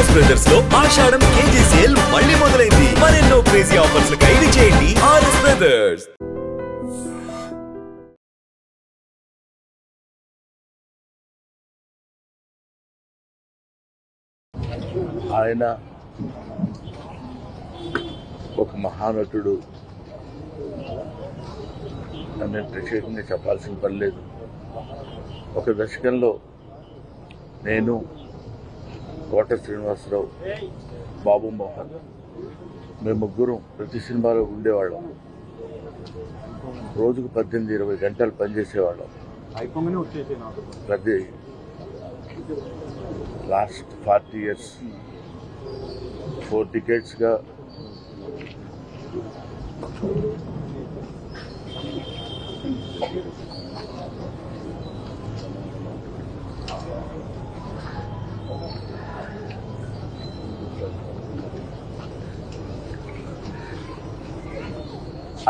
RS brothers లో ఆషాఢం KG sale మళ్ళీ మొదలైంది. మరెన్నో క్రేజీ ఆఫర్స్ ఖైదీ చేయండి ఆర్ఎస్ బ్రదర్స్. ఆయన ఒక మహానటుడు అని ప్రత్యేకంగా చెప్పాల్సిన పని లేదు. ఒక దశకంలో నేను, కోట శ్రీనివాసరావు, బాబు మోహన్ మేము ముగ్గురం ప్రతి సినిమాలో ఉండేవాళ్ళం. రోజుకు 18-20 గంటలు పనిచేసేవాళ్ళం. ప్రతి లాస్ట్ 40 years 4 decades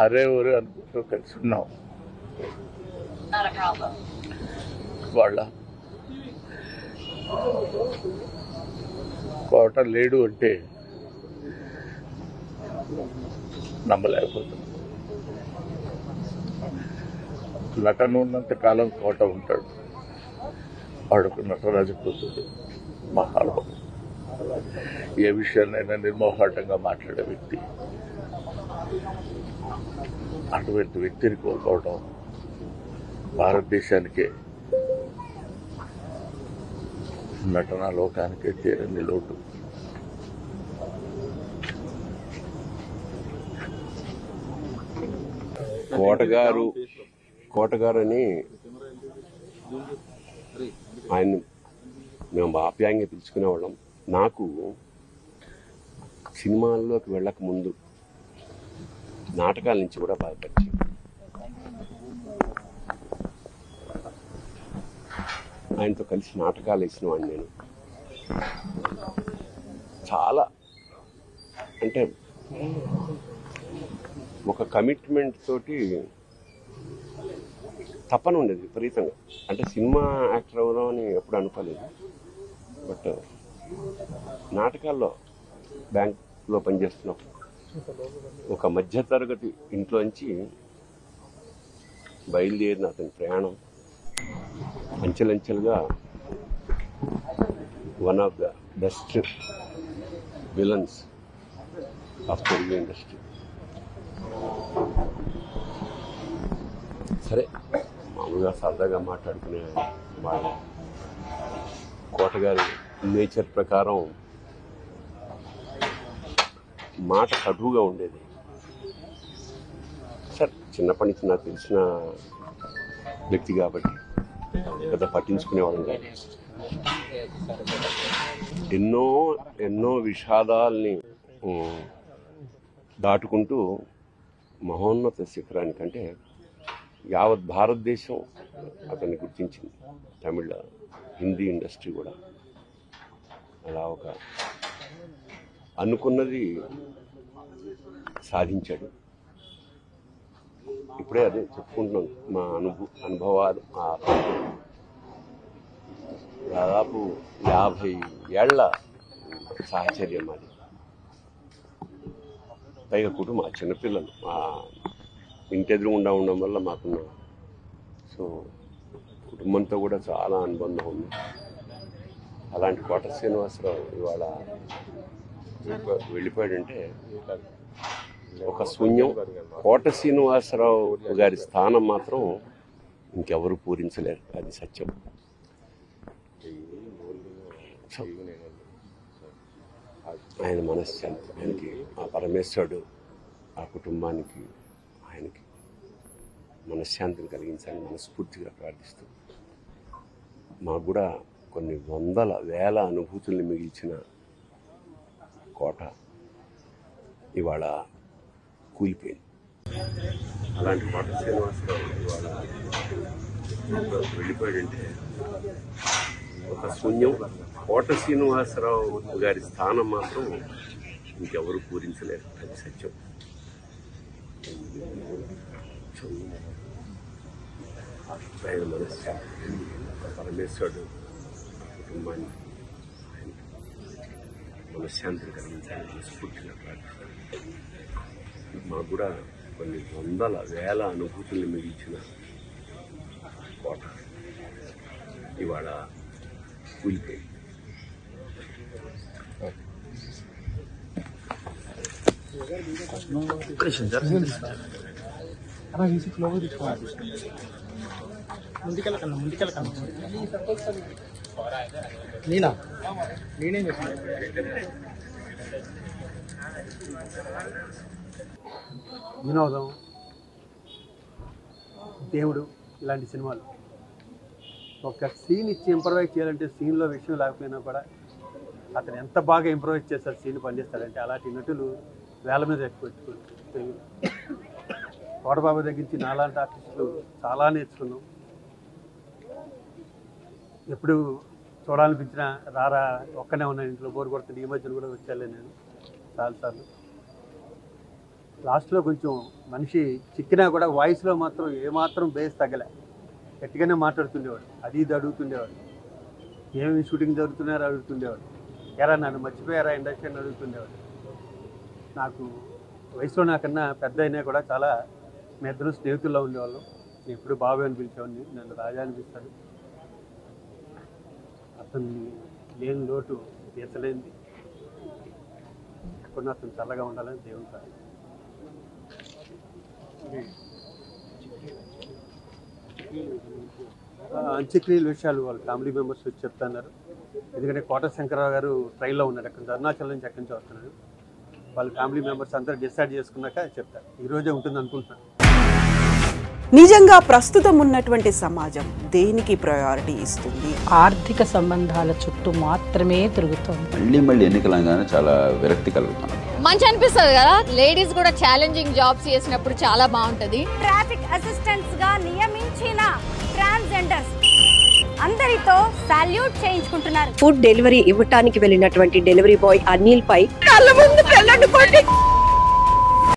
అరే ఊరే అనుకుంటూ కలిసి ఉన్నాం. వాళ్ళ కోట లేడు అంటే నమ్మలేకపోతున్నాం. నటన ఉన్నంత కాలం కోట ఉంటాడు. వాడుకు నటరాజు కూతుడు, మహానుభావుడు, ఏ విషయాన్నైనా నిర్మోహాటంగా మాట్లాడే వ్యక్తి. అటువంటి వ్యక్తిని కోల్పోవడం భారతదేశానికే, నటనా లోకానికే తీరని లోటు. కోటగారు అని ఆయన మేము ఆప్యాయంగా పిలుచుకునేవాళ్ళం. నాకు సినిమాల్లోకి వెళ్ళక ముందు నాటకాల నుంచి కూడా బాగా పరిచయం. ఆయనతో కలిసి నాటకాలు వేసిన వాడిని నేను. చాలా అంటే ఒక కమిట్మెంట్ తోటి తప్పన ఉండేది విపరీతంగా. అంటే సినిమా యాక్టర్ అవుదాం అని ఎప్పుడు అనుకోలేదు. బట్ నాటకాల్లో బ్యాంక్లో పనిచేస్తున్నాం. ఒక మధ్యతరగతి ఇంట్లోంచి బయలుదేరిన అతని ప్రయాణం అంచెలంచెలుగా one of the best villains of Telugu industry. సరే, మామూలుగా సరదాగా మాట్లాడుకునే వాళ్ళ కోటగారి నేచర్ ప్రకారం మాట కటువుగా ఉండేది. సరే, చిన్నప్పటి నుంచి నాకు తెలిసిన వ్యక్తి కాబట్టి పెద్ద పట్టించుకునేవాళ్ళం కాదు. ఎన్నో విషాదాల్ని దాటుకుంటూ మహోన్నత శిఖరానికంటే యావత్ భారతదేశం అతన్ని గుర్తించింది. తమిళ, హిందీ ఇండస్ట్రీ కూడా అలా ఒక అనుకున్నది సాధించాడు. ఇప్పుడే అదే చెప్పుకుంటున్నాం, మా అనుభవాలు. దాదాపు 50 ఏళ్ల సాహచర్యం అది. పైగా కుటుంబం, చిన్నపిల్లలు మా ఇంటెదురు ఉండడం వల్ల మాకున్న కుటుంబంతో కూడా చాలా అనుబంధం ఉంది. అలాంటి కోట శ్రీనివాసరావు ఇవాళ వెళ్ళిపోయాడంటే ఒక శూన్యం. కోట శ్రీనివాసరావు గారి స్థానం మాత్రం ఇంకెవరు పూరించలేరు, అది సత్యం. ఆయన మనశ్శాంతి, ఆయనకి ఆ పరమేశ్వరుడు ఆ కుటుంబానికి, ఆయనకి మనశ్శాంతిని కలిగించాలని మనస్ఫూర్తిగా ప్రార్థిస్తూ, మాకు కూడా కొన్ని వందల వేల అనుభూతుల్ని మిగిల్చిన కోట ఇవాళ కూలిపోయింది. అలాంటి కోట శ్రీనివాసరావు ఇవాళ వెళ్ళిపోయాడంటే ఒక శూన్యం. కోట శ్రీనివాసరావు గారి స్థానం మాత్రం ఇంకెవరు పూరించలేరు, అది సత్యం. ఆయన మనశ్శాంతి, పరమేశ్వరుడు కుటుంబానికి, మనశ్శాంతిని కలిగించాలని మనస్ఫూర్తిగా ప్రార్థిస్తాను. మాకు కూడా కొన్ని వందల వేల అనుభూతుల్ని మిగిల్చిన కోట ఇవాళ కూలిపోయింది. వినోదం, దేవుడు ఇలాంటి సినిమాలు ఒక సీన్ ఇచ్చి ఇంప్రవైజ్ చేయాలంటే సీన్లో విషయం లేకపోయినా కూడా అతను ఎంత బాగా ఇంప్రవైజ్ చేస్తారు, సీన్ పండిస్తాడంటే అలాంటి నటులు వేల మీద ఎక్కువ తెలుగు. కోటబాబు దగ్గర నుంచి నాలాంటి ఆర్టిస్టులు చాలా నేర్చుకున్నాం. ఎప్పుడు చూడాలనిపించినా రారా ఒక్కనే ఉన్నాను ఇంట్లో బోర్ కొడుతుంది. ఈ మధ్యన కూడా వచ్చాలే నేను చాలాసార్లు. లాస్ట్లో కొంచెం మనిషి చిక్కినా కూడా వాయిస్లో మాత్రం ఏమాత్రం బేస్ తగ్గలే, గట్టిగానే మాట్లాడుతుండేవాడు. అది ఇది అడుగుతుండేవాడు, ఏమి షూటింగ్ జరుగుతున్నారో అడుగుతుండేవాడు, ఎరా నన్ను మర్చిపోయారా ఇండస్ట్రీ అని అడుగుతుండేవాడు. నాకు వయసులో నాకన్నా పెద్ద అయినా కూడా చాలా మీ ఇద్దరు స్నేహితుల్లో ఉండేవాళ్ళం. నేను ఎప్పుడు బాబు అని పిలిచేవాడిని, నన్ను రాజా అనిపిస్తాడు. అతన్ని లేని లోటు తీర్చలేంది. ఎప్పుడు అతను చల్లగా ఉండాలని దేవుని కాదు. అంత్యక్రియల విషయాలు వాళ్ళ ఫ్యామిలీ మెంబర్స్ వచ్చి చెప్తున్నారు. ఎందుకంటే కోట శంకరరావు గారు ట్రైన్లో ఉన్నారు, అక్కడ అరుణాచల్ నుంచి ఎక్కడి నుంచి వస్తున్నారు. వాళ్ళ ఫ్యామిలీ మెంబర్స్ అందరూ డిసైడ్ చేసుకున్నాక చెప్తారు. ఈరోజే ఉంటుంది అనుకుంటున్నాను. నిజంగా ప్రస్తుతం ఉన్నటువంటి సమాజం దేనికి ప్రయారిటీ ఇస్తుంది? ఆర్థిక సంబంధాల చుట్టూ మాత్రమే తిరుగుతుంది. మళ్ళీ ఎన్నికలంగానే చాలా విరక్తి కలుగుతాను. మంచి అనిపిస్తుంది కదా, లేడీస్ కూడా ఛాలెంజింగ్ జాబ్స్ చేసినప్పుడు చాలా బాగుంటది. ట్రాఫిక్ అసిస్టెంట్స్ గా నియమించిన ట్రాన్స్జెండర్స్ అందరితో సాల్యూట్ చేయించుకుంటున్నారు. ఫుడ్ డెలివరీ ఇవ్వటానికి వెళ్ళినటువంటి డెలివరీ బాయ్ అనిల్ పై కళ్ళ ముందు